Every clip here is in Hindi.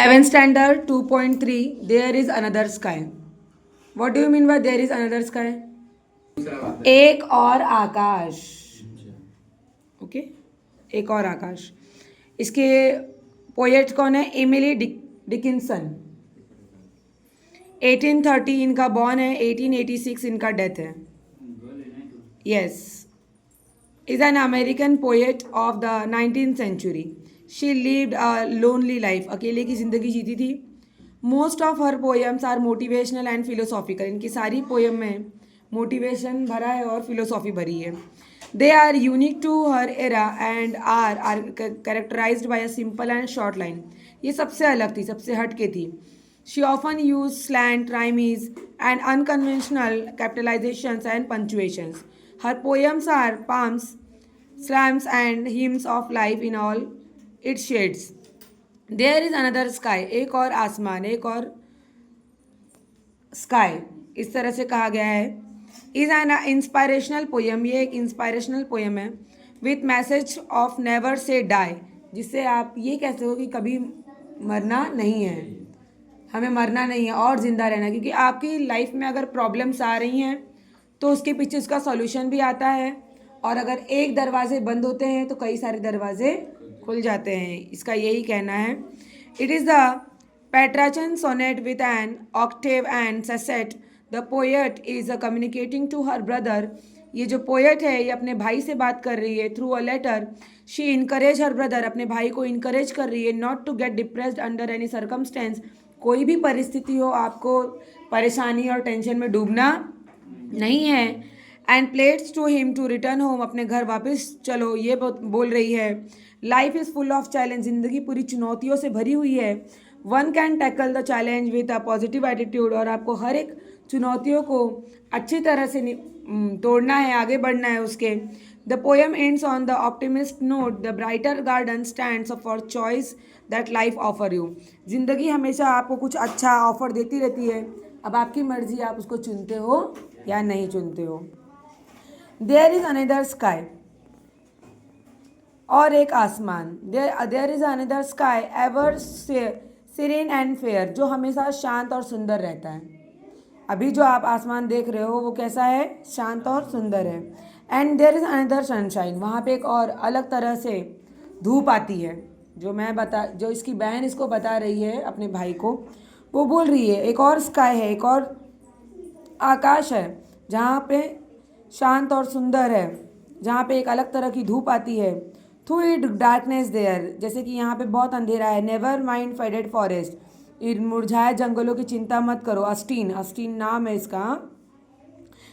11th standard 2.3 there is another sky. What do you mean by there is another sky? एक और आकाश. ओके एक और आकाश. इसके पोएट कौन है? Emily Dickinson. 1830 इनका बॉर्न है, 1886 इनका डेथ है. Yes, is an American poet of the 19th century. She lived a lonely life. अकेले की ज़िंदगी जीती थी. Most of her poems are motivational and philosophical. इनकी सारी पोएम में मोटिवेशन भरा है और फिलोसॉफी भरी है. They are unique to her era and are characterized by a simple and short line. ये सबसे अलग थी, सबसे हट के थी. She often used slant, rhymes and unconventional capitalizations and punctuations. Her poems are poems, slams and hymns of life in all its shades. There is another sky. एक और आसमान, एक और sky. इस तरह से कहा गया है. Is an inspirational poem. ये एक inspirational poem है. With message of never say die. जिससे आप ये कह सको कि कभी मरना नहीं है, हमें मरना नहीं है और ज़िंदा रहना. क्योंकि आपकी लाइफ में अगर प्रॉब्लम्स आ रही हैं तो उसके पीछे उसका सॉल्यूशन भी आता है. और अगर एक दरवाजे बंद होते हैं तो कई सारे दरवाजे खुल जाते हैं. इसका यही कहना है. It is the Petrarchan sonnet with an octave and sestet. The poet is communicating to her brother. ये जो पोएट है ये अपने भाई से बात कर रही है through a letter. She encourage her brother. अपने भाई को इनकरेज कर रही है not to get depressed under any circumstance. कोई भी परिस्थिति हो आपको परेशानी और टेंशन में डूबना नहीं है. And pleads to him to return home. अपने घर वापस चलो ये बोल रही है. Life is full of challenge. ज़िंदगी पूरी चुनौतियों से भरी हुई है. One can tackle the challenge with a positive attitude. और आपको हर एक चुनौतियों को अच्छी तरह से तोड़ना है, आगे बढ़ना है उसके. The poem ends on the optimist note. The brighter garden stands for choice that life offer you. ज़िंदगी हमेशा आपको कुछ अच्छा ऑफर देती रहती है. अब आपकी मर्जी, आप उसको चुनते हो या नहीं चुनते हो. There is another sky. और एक आसमान. There is another sky ever serene and fair. जो हमेशा शांत और सुंदर रहता है. अभी जो आप आसमान देख रहे हो वो कैसा है? शांत और सुंदर है. And there is another sunshine. वहाँ पे एक और अलग तरह से धूप आती है. जो इसकी बहन इसको बता रही है अपने भाई को, वो बोल रही है एक और स्काई है, एक और आकाश है जहाँ पे शांत और सुंदर है, जहाँ पे एक अलग तरह की धूप आती है. Through it darkness there. जैसे कि यहाँ पे बहुत अंधेरा है. Never mind faded forest. मुरझाए जंगलों की चिंता मत करो. अस्टीन, अस्टीन नाम है इसका,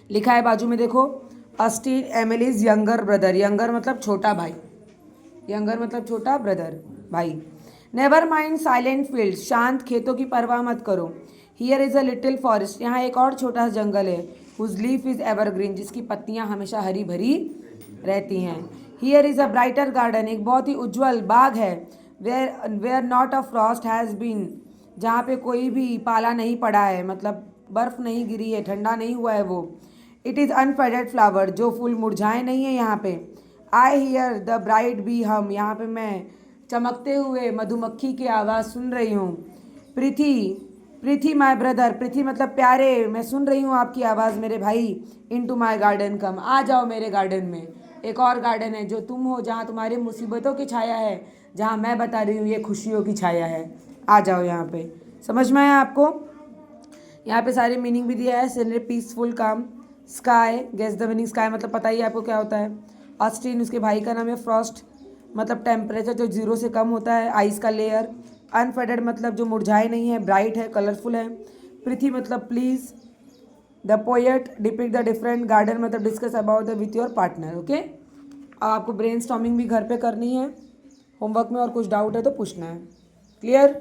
लिखा है बाजू में देखो. Austin Emily's younger brother. Younger मतलब छोटा भाई, यंगर मतलब छोटा, ब्रदर भाई. Never mind silent field. शांत खेतों की परवाह मत करो. Here is a little forest. यहाँ एक और छोटा सा जंगल है. Whose leaf is evergreen. जिसकी पत्तियाँ हमेशा हरी भरी रहती हैं. Here is a brighter garden. एक बहुत ही उज्ज्वल बाग है. Where not a frost has been. जहाँ पे कोई भी पाला नहीं पड़ा है, मतलब बर्फ़ नहीं गिरी है, ठंडा नहीं हुआ है वो. It is unfaded flower. जो फूल मुरझाए नहीं है यहाँ पे. I hear the bright bee hum. यहाँ पे मैं चमकते हुए मधुमक्खी की आवाज़ सुन रही हूँ. प्रीति माई ब्रदर. प्रीति मतलब प्यारे, मैं सुन रही हूँ आपकी आवाज़ मेरे भाई. इन टू माई गार्डन कम. आ जाओ मेरे गार्डन में. एक और गार्डन है जो तुम हो, जहाँ तुम्हारी मुसीबतों की छाया है, जहाँ मैं बता रही हूँ ये खुशियों की छाया है. आ जाओ यहाँ पे. समझ में आया आपको? यहाँ पे सारी मीनिंग भी दिया है. Scenery peaceful calm. Sky, guess the meaning. Sky मतलब पता ही आपको क्या होता है. अस्टीन उसके भाई का नाम है. फ्रॉस्ट मतलब टेम्परेचर जो 0 से कम होता है. आइस का लेयर. अनफेडेड मतलब जो मुरझाए नहीं है, ब्राइट है, कलरफुल है. पृथ्वी मतलब please. The poet depict the different. Garden मतलब discuss about the with your partner. Okay, आपको ब्रेन स्टॉर्मिंग भी घर पे करनी है होमवर्क में, और कुछ डाउट है तो पूछना है. क्लियर?